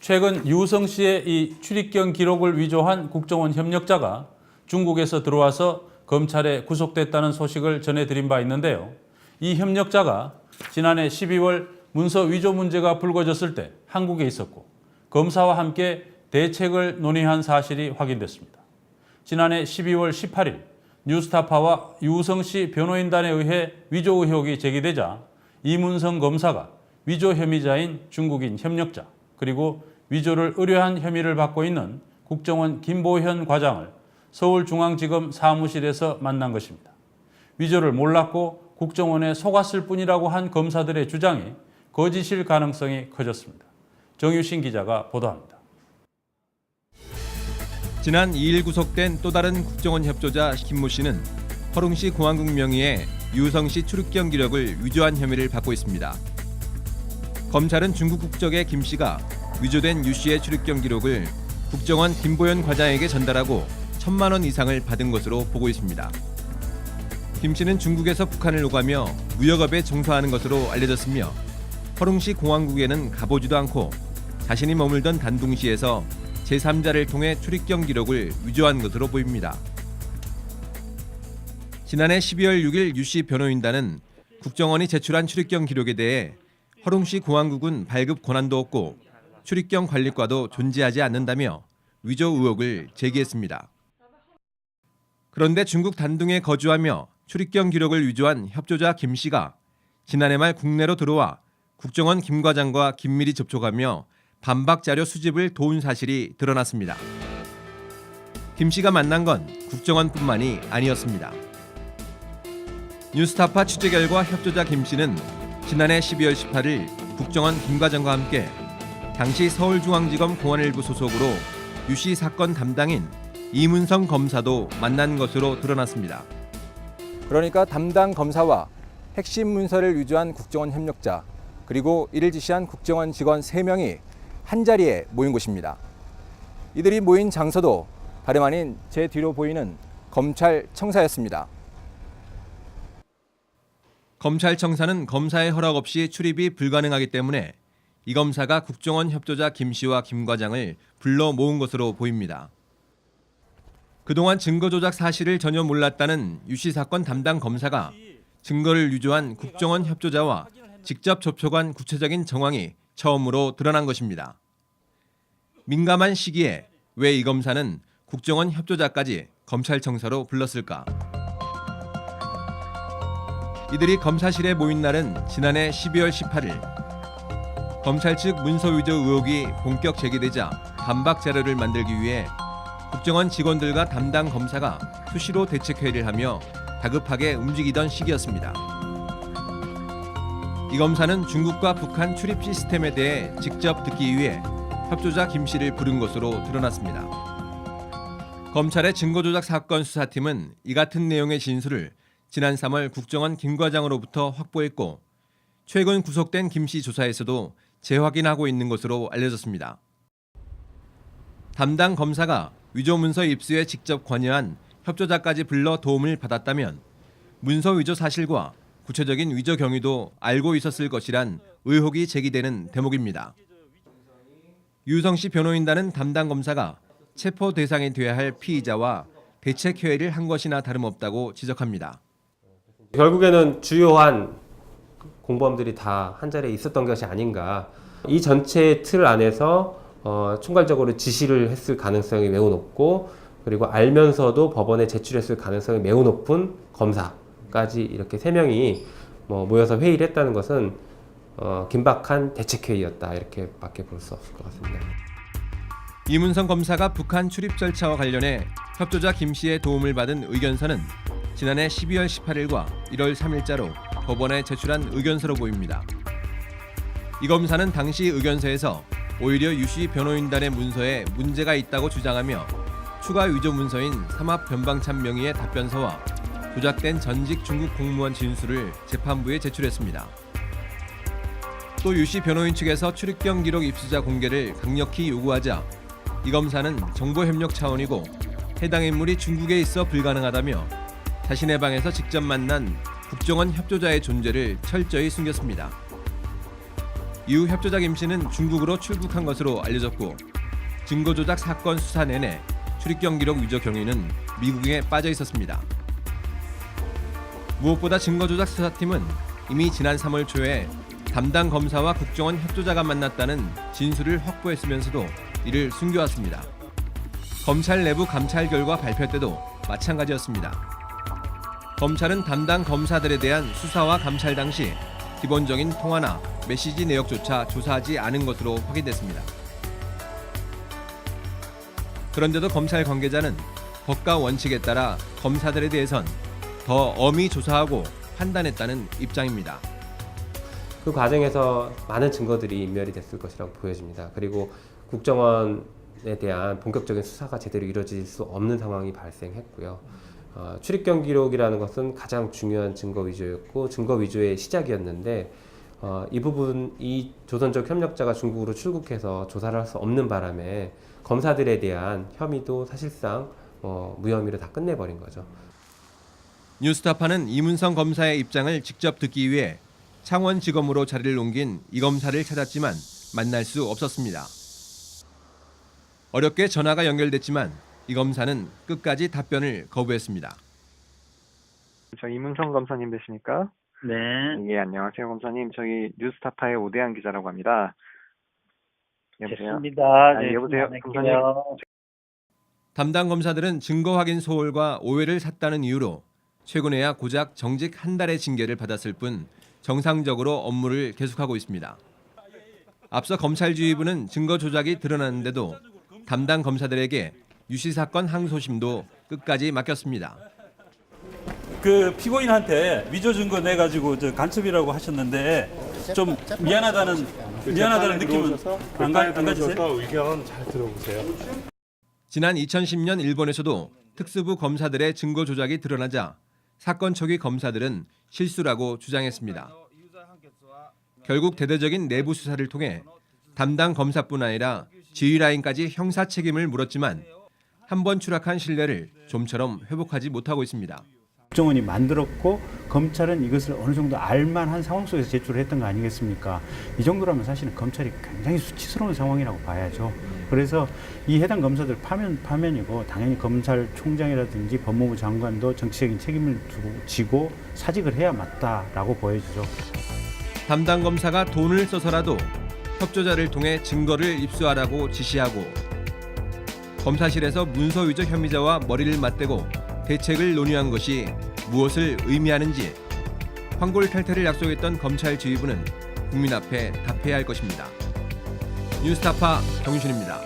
최근 유우성 씨의 이 출입경 기록을 위조한 국정원 협력자가 중국에서 들어와서 검찰에 구속됐다는 소식을 전해드린 바 있는데요. 이 협력자가 지난해 12월 문서 위조 문제가 불거졌을 때 한국에 있었고 검사와 함께 대책을 논의한 사실이 확인됐습니다. 지난해 12월 18일 뉴스타파와 유우성 씨 변호인단에 의해 위조 의혹이 제기되자 이문성 검사가 위조 혐의자인 중국인 협력자 그리고 위조를 의뢰한 혐의를 받고 있는 국정원 김보현 과장을 서울중앙지검 사무실에서 만난 것입니다. 위조를 몰랐고 국정원에 속았을 뿐이라고 한 검사들의 주장이 거짓일 가능성이 커졌습니다. 정유신 기자가 보도합니다. 지난 2일 구속된 또 다른 국정원 협조자 김모 씨는 허룽시 공항국 명의의 유우성 씨 출입경 기록을 위조한 혐의를 받고 있습니다. 검찰은 중국 국적의 김 씨가 위조된 유 씨의 출입경 기록을 국정원 김보현 과장에게 전달하고 1,000만 원 이상을 받은 것으로 보고 있습니다. 김 씨는 중국에서 북한을 오가며 무역업에 종사하는 것으로 알려졌으며 허룽시 공항국에는 가보지도 않고 자신이 머물던 단둥시에서 제3자를 통해 출입경 기록을 위조한 것으로 보입니다. 지난해 12월 6일 유 씨 변호인단은 국정원이 제출한 출입경 기록에 대해 허룽시 공항국은 발급 권한도 없고 출입경 관리과도 존재하지 않는다며 위조 의혹을 제기했습니다. 그런데 중국 단둥에 거주하며 출입경 기록을 위조한 협조자 김 씨가 지난해 말 국내로 들어와 국정원 김 과장과 긴밀히 접촉하며 반박 자료 수집을 도운 사실이 드러났습니다. 김 씨가 만난 건 국정원뿐만이 아니었습니다. 뉴스타파 취재 결과 협조자 김 씨는 지난해 12월 18일 국정원 김 과장과 함께 당시 서울중앙지검 공안일부 소속으로 유 씨 사건 담당인 이문성 검사도 만난 것으로 드러났습니다. 그러니까 담당 검사와 핵심 문서를 위조한 국정원 협력자 그리고 이를 지시한 국정원 직원 3명이 한자리에 모인 곳입니다. 이들이 모인 장소도 다름 아닌 제 뒤로 보이는 검찰청사였습니다. 검찰청사는 검사의 허락 없이 출입이 불가능하기 때문에 이 검사가 국정원 협조자 김 씨와 김 과장을 불러 모은 것으로 보입니다. 그동안 증거 조작 사실을 전혀 몰랐다는 유 씨 사건 담당 검사가 증거를 위조한 국정원 협조자와 직접 접촉한 구체적인 정황이 처음으로 드러난 것입니다. 민감한 시기에 왜 이 검사는 국정원 협조자까지 검찰청사로 불렀을까? 이들이 검사실에 모인 날은 지난해 12월 18일. 검찰 측 문서 위조 의혹이 본격 제기되자 반박 자료를 만들기 위해 국정원 직원들과 담당 검사가 수시로 대책회의를 하며 다급하게 움직이던 시기였습니다. 이 검사는 중국과 북한 출입 시스템에 대해 직접 듣기 위해 협조자 김 씨를 부른 것으로 드러났습니다. 검찰의 증거조작 사건 수사팀은 이 같은 내용의 진술을 지난 3월 국정원 김 과장으로부터 확보했고 최근 구속된 김 씨 조사에서도 재확인하고 있는 것으로 알려졌습니다. 담당 검사가 위조 문서 입수에 직접 관여한 협조자까지 불러 도움을 받았다면 문서 위조 사실과 구체적인 위조 경위도 알고 있었을 것이란 의혹이 제기되는 대목입니다. 유우성 씨 변호인단은 담당 검사가 체포 대상이 돼야 할 피의자와 대책 회의를 한 것이나 다름없다고 지적합니다. 결국에는 주요한 공범들이 다 한자리에 있었던 것이 아닌가. 이 전체 틀 안에서 총괄적으로 지시를 했을 가능성이 매우 높고 그리고 알면서도 법원에 제출했을 가능성이 매우 높은 검사까지 이렇게 3명이 모여서 회의를 했다는 것은 긴박한 대책회의였다 이렇게밖에 볼 수 없을 것 같습니다. 이문성 검사가 북한 출입 절차와 관련해 협조자 김 씨의 도움을 받은 의견서는 지난해 12월 18일과 1월 3일자로 법원에 제출한 의견서로 보입니다. 이 검사는 당시 의견서에서 오히려 유 씨 변호인단의 문서에 문제가 있다고 주장하며 추가 위조 문서인 삼합 변방참 명의의 답변서와 조작된 전직 중국 공무원 진술을 재판부에 제출했습니다. 또 유 씨 변호인 측에서 출입경 기록 입수자 공개를 강력히 요구하자 이 검사는 정보협력 차원이고 해당 인물이 중국에 있어 불가능하다며 자신의 방에서 직접 만난 국정원 협조자의 존재를 철저히 숨겼습니다. 이후 협조자 김 씨는 중국으로 출국한 것으로 알려졌고 증거 조작 사건 수사 내내 출입경 기록 위조 경위는 미국에 빠져 있었습니다. 무엇보다 증거 조작 수사팀은 이미 지난 3월 초에 담당 검사와 국정원 협조자가 만났다는 진술을 확보했으면서도 이를 숨겨왔습니다. 검찰 내부 감찰 결과 발표 때도 마찬가지였습니다. 검찰은 담당 검사들에 대한 수사와 감찰 당시 기본적인 통화나 메시지 내역조차 조사하지 않은 것으로 확인됐습니다. 그런데도 검찰 관계자는 법과 원칙에 따라 검사들에 대해선 더 엄히 조사하고 판단했다는 입장입니다. 그 과정에서 많은 증거들이 인멸이 됐을 것이라고 보여집니다. 그리고 국정원에 대한 본격적인 수사가 제대로 이루어질 수 없는 상황이 발생했고요. 출입경 기록이라는 것은 가장 중요한 증거 위조였고 증거 위조의 시작이었는데 이 조선족 협력자가 중국으로 출국해서 조사를 할 수 없는 바람에 검사들에 대한 혐의도 사실상 무혐의로 다 끝내버린 거죠. 뉴스타파는 이문성 검사의 입장을 직접 듣기 위해 창원지검으로 자리를 옮긴 이 검사를 찾았지만 만날 수 없었습니다. 어렵게 전화가 연결됐지만 이 검사는 끝까지 답변을 거부했습니다. 저 이문성 검사님 되십니까? 네, 예, 안녕하세요, 검사님. 저희 뉴스타파의 오대한 기자라고 합니다. 여보세요? 됐습니다. 네, 여보세요, 그만할게요. 담당 검사들은 증거 확인 소홀과 오해를 샀다는 이유로 최근에야 고작 정직 한 달의 징계를 받았을 뿐 정상적으로 업무를 계속하고 있습니다. 앞서 검찰지휘부는 증거 조작이 드러났는데도 담당 검사들에게 유시 사건 항소심도 끝까지 맡겼습니다. 그 피고인한테 위조 증거 내 가지고 간첩이라고 하셨는데 좀 미안하다는 느낌은 안 가지세요? 의견 잘 들어보세요. 지난 2010년 일본에서도 특수부 검사들의 증거 조작이 드러나자 사건 초기 검사들은 실수라고 주장했습니다. 결국 대대적인 내부 수사를 통해 담당 검사뿐 아니라 지휘 라인까지 형사 책임을 물었지만 한 번 추락한 신뢰를 좀처럼 회복하지 못하고 있습니다. 국정원이 만들었고 검찰은 이것을 어느 정도 알만한 상황 속에서 제출을 했던 거 아니겠습니까? 이 정도라면 사실은 검찰이 굉장히 수치스러운 상황이라고 봐야죠. 그래서 이 해당 검사들 파면이고 당연히 검찰총장이라든지 법무부 장관도 정치적인 책임을 지고 사직을 해야 맞다라고 보여지죠. 담당 검사가 돈을 써서라도 협조자를 통해 증거를 입수하라고 지시하고 검사실에서 문서 위조 혐의자와 머리를 맞대고 대책을 논의한 것이 무엇을 의미하는지 황골 탈퇴를 약속했던 검찰 지휘부는 국민 앞에 답해야 할 것입니다. 뉴스타파 정윤준입니다.